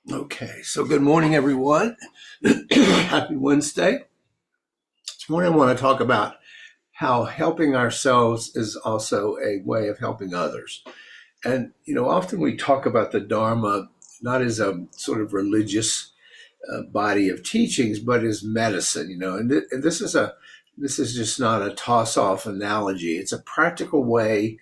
Okay, so good morning, everyone. Happy Wednesday. This morning, I want to talk about how helping ourselves is also a way of helping others. And, often we talk about the Dharma not as a sort of religious body of teachings, but as medicine, and this is just not a toss off analogy. It's a practical way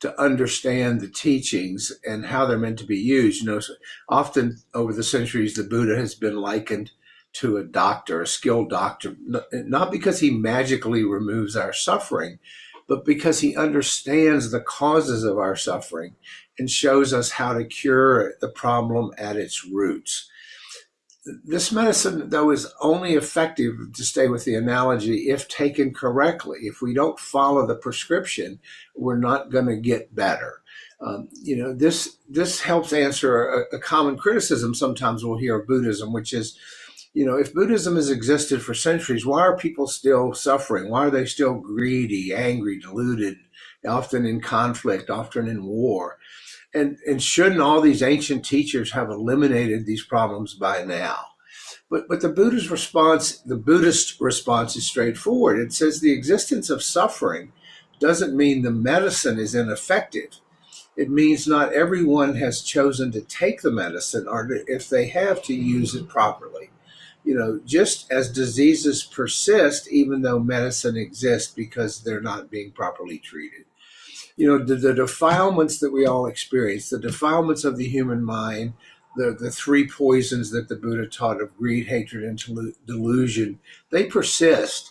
to understand the teachings and how they're meant to be used. So often over the centuries, the Buddha has been likened to a doctor, a skilled doctor, not because he magically removes our suffering, but because he understands the causes of our suffering and shows us how to cure the problem at its roots. This medicine, though, is only effective, to stay with the analogy, if taken correctly. If we don't follow the prescription, we're not going to get better. This helps answer a common criticism sometimes we'll hear of Buddhism, which is, if Buddhism has existed for centuries, why are people still suffering? Why are they still greedy, angry, deluded, often in conflict, often in war? And shouldn't all these ancient teachers have eliminated these problems by now? But the Buddhist response is straightforward. It says the existence of suffering doesn't mean the medicine is ineffective. It means not everyone has chosen to take the medicine, or if they have, to use it properly. Just as diseases persist even though medicine exists because they're not being properly treated. The defilements that we all experience, the defilements of the human mind, the three poisons that the Buddha taught of greed, hatred, and delusion, they persist.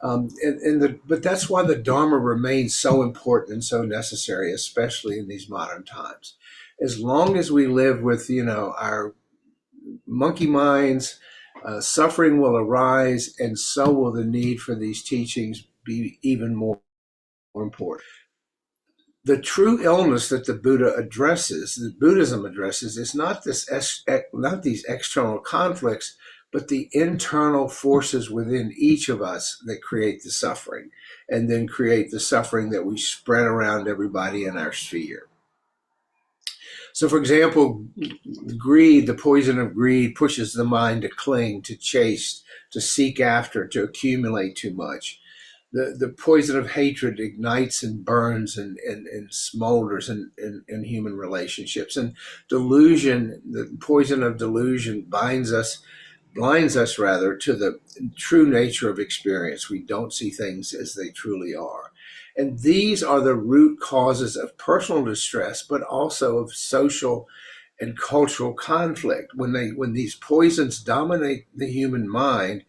But that's why the Dharma remains so important and so necessary, especially in these modern times. As long as we live with, our monkey minds, suffering will arise, and so will the need for these teachings be even more important. The true illness that that Buddhism addresses, is not not these external conflicts, but the internal forces within each of us that create the suffering, and then create the suffering that we spread around everybody in our sphere. So, for example, the poison of greed, pushes the mind to cling, to chase, to seek after, to accumulate too much. The poison of hatred ignites and burns and smolders in human relationships. And delusion, the poison of delusion, blinds us rather, to the true nature of experience. We don't see things as they truly are. And these are the root causes of personal distress, but also of social and cultural conflict. When these poisons dominate the human mind,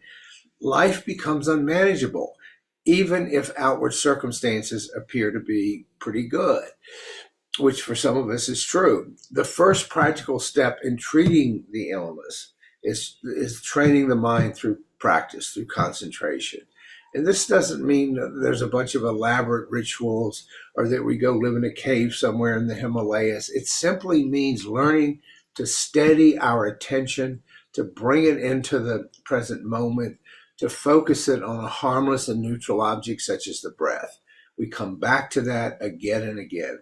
life becomes unmanageable, even if outward circumstances appear to be pretty good, which for some of us is true. The first practical step in treating the illness is training the mind through practice, through concentration. And this doesn't mean that there's a bunch of elaborate rituals or that we go live in a cave somewhere in the Himalayas. It simply means learning to steady our attention, to bring it into the present moment, to focus it on a harmless and neutral object such as the breath. We come back to that again and again.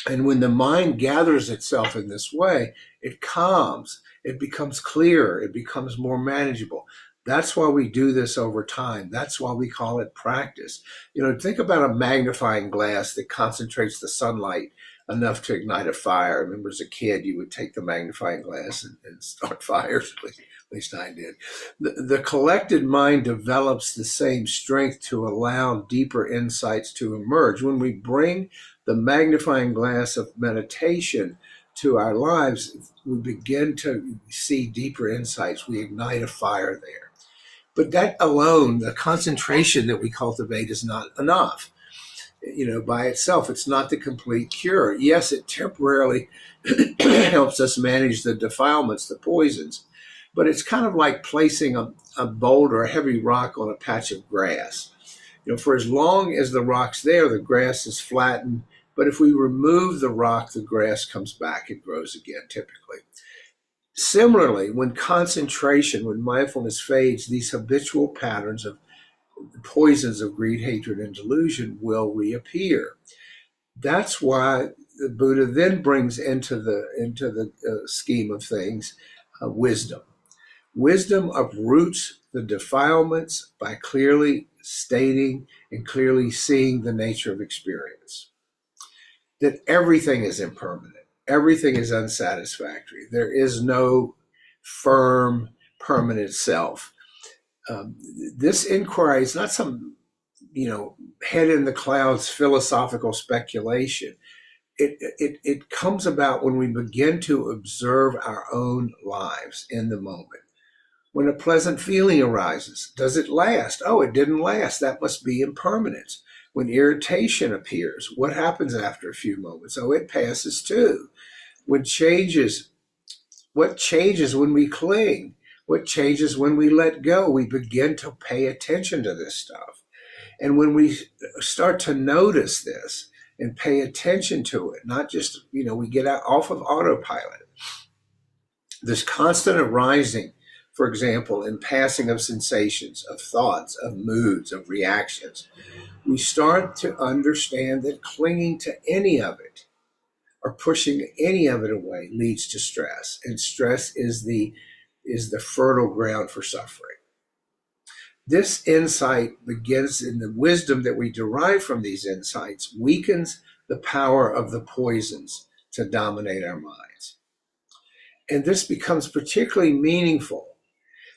And when the mind gathers itself in this way, it calms, it becomes clearer, it becomes more manageable. That's why we do this over time. That's why we call it practice. Think about a magnifying glass that concentrates the sunlight enough to ignite a fire. I remember as a kid, you would take the magnifying glass and start fires. At least I did. The collected mind develops the same strength to allow deeper insights to emerge. When we bring the magnifying glass of meditation to our lives, we begin to see deeper insights. We ignite a fire there. But that alone, the concentration that we cultivate, is not enough. By itself, it's not the complete cure. Yes, it temporarily helps us manage the defilements, the poisons, but it's kind of like placing a boulder, a heavy rock, on a patch of grass. For as long as the rock's there, the grass is flattened. But if we remove the rock, the grass comes back and grows again, typically. Similarly, when mindfulness fades, these habitual patterns of poisons of greed, hatred, and delusion will reappear. That's why the Buddha then brings into the scheme of things wisdom. Wisdom uproots the defilements by clearly stating and clearly seeing the nature of experience. That everything is impermanent, everything is unsatisfactory. There is no firm, permanent self. This inquiry is not some, head in the clouds philosophical speculation. It comes about when we begin to observe our own lives in the moment. When a pleasant feeling arises, does it last? Oh, it didn't last. That must be impermanence. When irritation appears, what happens after a few moments? Oh, it passes too. What changes when we cling? What changes when we let go? We begin to pay attention to this stuff. And when we start to notice this and pay attention to it, not just, we get off of autopilot, this constant arising, for example, in passing of sensations, of thoughts, of moods, of reactions, we start to understand that clinging to any of it or pushing any of it away leads to stress. And stress is the fertile ground for suffering. This insight begins in the wisdom that we derive from these insights, weakens the power of the poisons to dominate our minds. And this becomes particularly meaningful,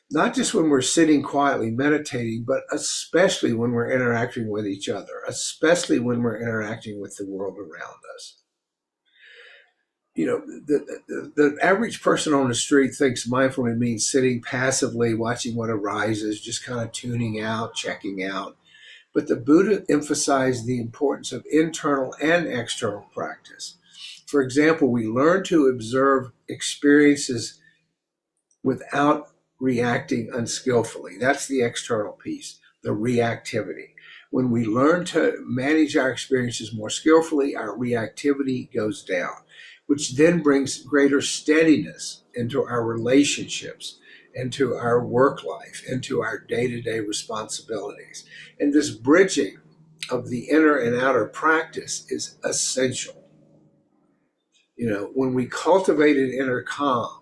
not just when we're sitting quietly meditating, but especially when we're interacting with each other, especially when we're interacting with the world around us. The average person on the street thinks mindfulness means sitting passively, watching what arises, just kind of tuning out, checking out. But the Buddha emphasized the importance of internal and external practice. For example, we learn to observe experiences without reacting unskillfully. That's the external piece, the reactivity. When we learn to manage our experiences more skillfully, our reactivity goes down, which then brings greater steadiness into our relationships, into our work life, into our day-to-day responsibilities. And this bridging of the inner and outer practice is essential. When we cultivate an inner calm,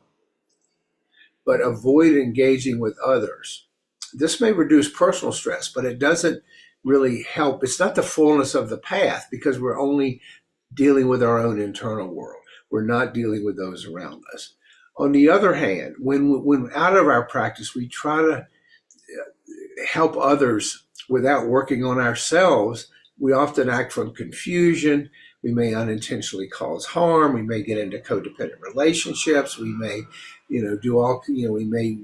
but avoid engaging with others, this may reduce personal stress, but it doesn't really help. It's not the fullness of the path because we're only dealing with our own internal world. We're not dealing with those around us. On the other hand, when out of our practice, we try to help others without working on ourselves, we often act from confusion. We may unintentionally cause harm. We may get into codependent relationships. We may, we may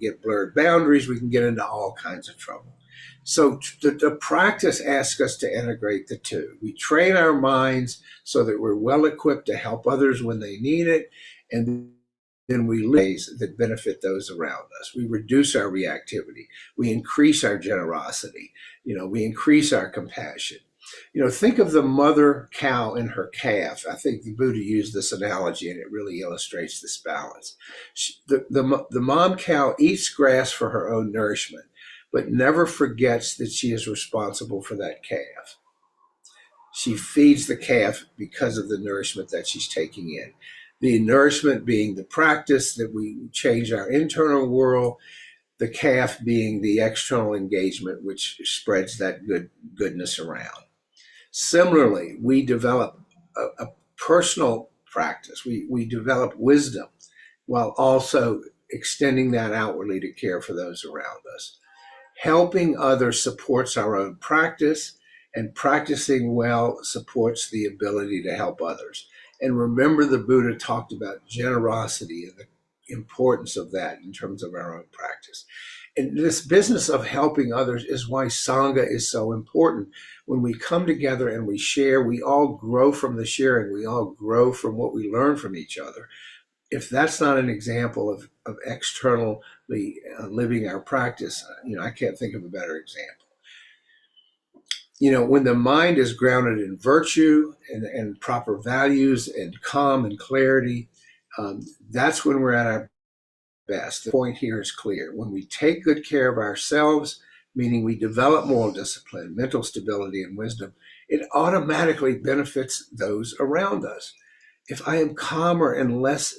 get blurred boundaries. We can get into all kinds of trouble. So the practice asks us to integrate the two. We train our minds so that we're well equipped to help others when they need it, and then we live ways that benefit those around us. We reduce our reactivity. We increase our generosity. We increase our compassion. Think of the mother cow and her calf. I think the Buddha used this analogy, and it really illustrates this balance. The mom cow eats grass for her own nourishment, but never forgets that she is responsible for that calf. She feeds the calf because of the nourishment that she's taking in. The nourishment being the practice that we change our internal world, the calf being the external engagement, which spreads that goodness around. Similarly, we develop a personal practice. We develop wisdom while also extending that outwardly to care for those around us. Helping others supports our own practice, and practicing well supports the ability to help others. And remember, the Buddha talked about generosity and the importance of that in terms of our own practice. And this business of helping others is why Sangha is so important. When we come together and we share, we all grow from the sharing. We all grow from what we learn from each other. If that's not an example of externally living our practice, I can't think of a better example. When the mind is grounded in virtue and proper values and calm and clarity, that's when we're at our best. The point here is clear. When we take good care of ourselves, meaning we develop moral discipline, mental stability, and wisdom, it automatically benefits those around us. If I am calmer and less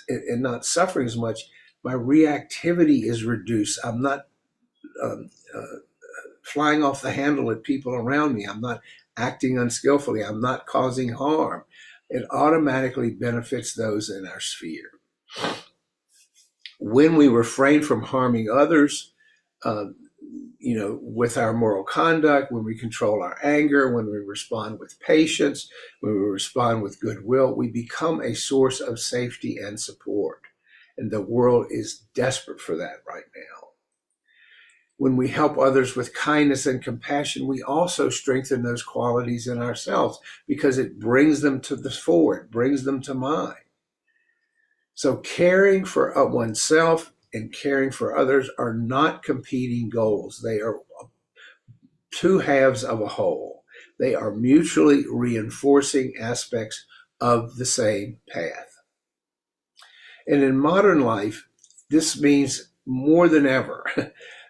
and not suffering as much, my reactivity is reduced. I'm not um, flying off the handle at people around me. I'm not acting unskillfully. I'm not causing harm. It automatically benefits those in our sphere. When we refrain from harming others, uh, with our moral conduct, when we control our anger, when we respond with patience, when we respond with goodwill, we become a source of safety and support. And the world is desperate for that right now. When we help others with kindness and compassion, we also strengthen those qualities in ourselves because it brings them to the fore, it brings them to mind. So caring for oneself and caring for others are not competing goals. They are two halves of a whole. They are mutually reinforcing aspects of the same path. And in modern life, this means more than ever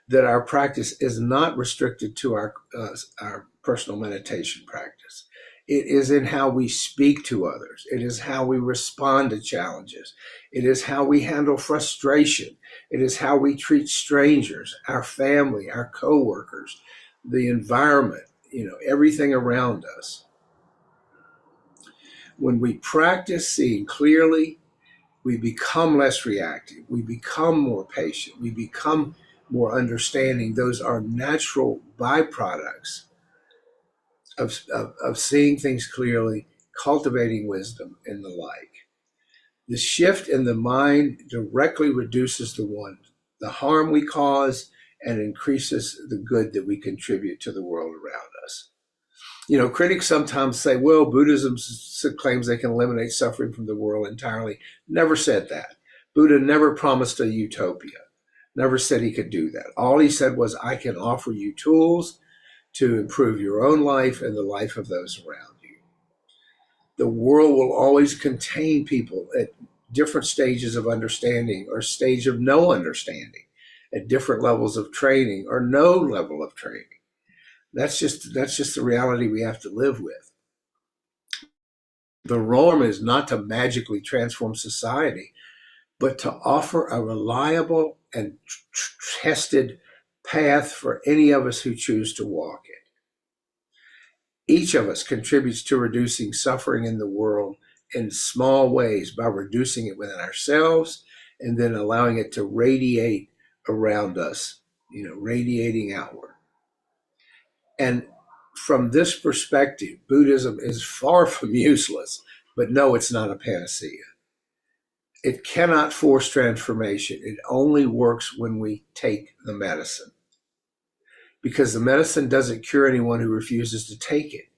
that our practice is not restricted to our personal meditation practice. It is in how we speak to others. It is how we respond to challenges. It is how we handle frustration. It is how we treat strangers, our family, our coworkers, the environment, everything around us. When we practice seeing clearly, we become less reactive. We become more patient. We become more understanding. Those are natural byproducts of seeing things clearly, cultivating wisdom, and the like. The shift in the mind directly reduces the harm we cause, and increases the good that we contribute to the world around us. Critics sometimes say, well, Buddhism claims they can eliminate suffering from the world entirely. Never said that. Buddha never promised a utopia, never said he could do that. All he said was, I can offer you tools to improve your own life and the life of those around you. The world will always contain people at different stages of understanding or stage of no understanding, at different levels of training or no level of training. That's just the reality we have to live with. The role is not to magically transform society, but to offer a reliable and tested path for any of us who choose to walk it. Each of us contributes to reducing suffering in the world in small ways by reducing it within ourselves and then allowing it to radiate around us, radiating outward. And from this perspective, Buddhism is far from useless, but no, it's not a panacea. It cannot force transformation. It only works when we take the medicine, because the medicine doesn't cure anyone who refuses to take it.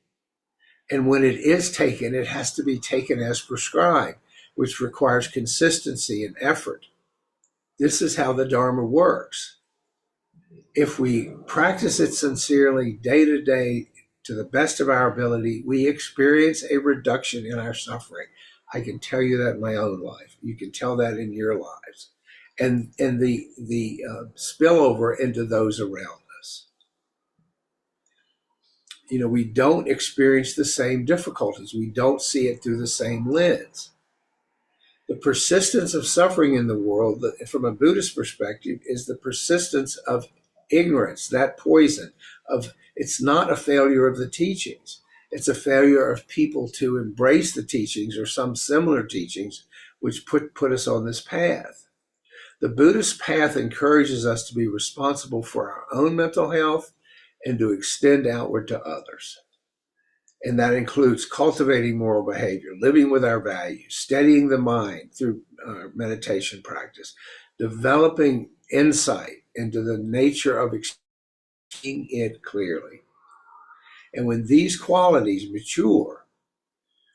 And when it is taken, it has to be taken as prescribed, which requires consistency and effort. This is how the Dharma works. If we practice it sincerely, day to day, to the best of our ability, we experience a reduction in our suffering. I can tell you that in my own life. You can tell that in your lives. And the spillover into those around us. We don't experience the same difficulties. We don't see it through the same lens. The persistence of suffering in the world, from a Buddhist perspective, is the persistence of ignorance, that poison of, it's not a failure of the teachings. It's a failure of people to embrace the teachings or some similar teachings which put us on this path. The Buddhist path encourages us to be responsible for our own mental health and to extend outward to others. And that includes cultivating moral behavior, living with our values, steadying the mind through meditation practice, developing insight into the nature of seeing it clearly. And when these qualities mature,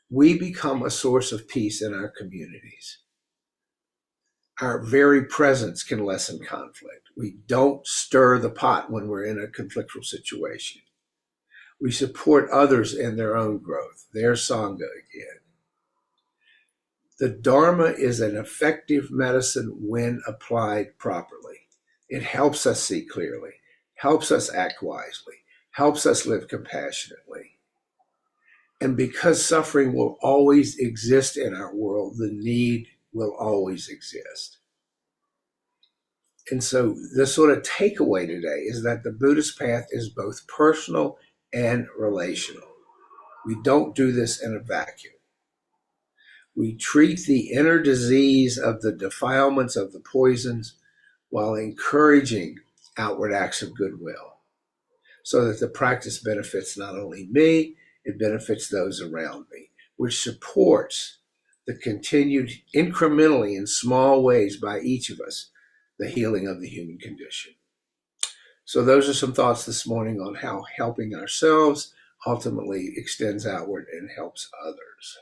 we become a source of peace in our communities. Our very presence can lessen conflict. We don't stir the pot when we're in a conflictual situation. We support others in their own growth, their Sangha again. The Dharma is an effective medicine when applied properly. It helps us see clearly, helps us act wisely, helps us live compassionately. And because suffering will always exist in our world, the need will always exist. And so the sort of takeaway today is that the Buddhist path is both personal and relational. We don't do this in a vacuum. We treat the inner disease of the defilements of the poisons while encouraging outward acts of goodwill, so that the practice benefits not only me, it benefits those around me, which supports the continued incrementally in small ways by each of us, the healing of the human condition. So those are some thoughts this morning on how helping ourselves ultimately extends outward and helps others.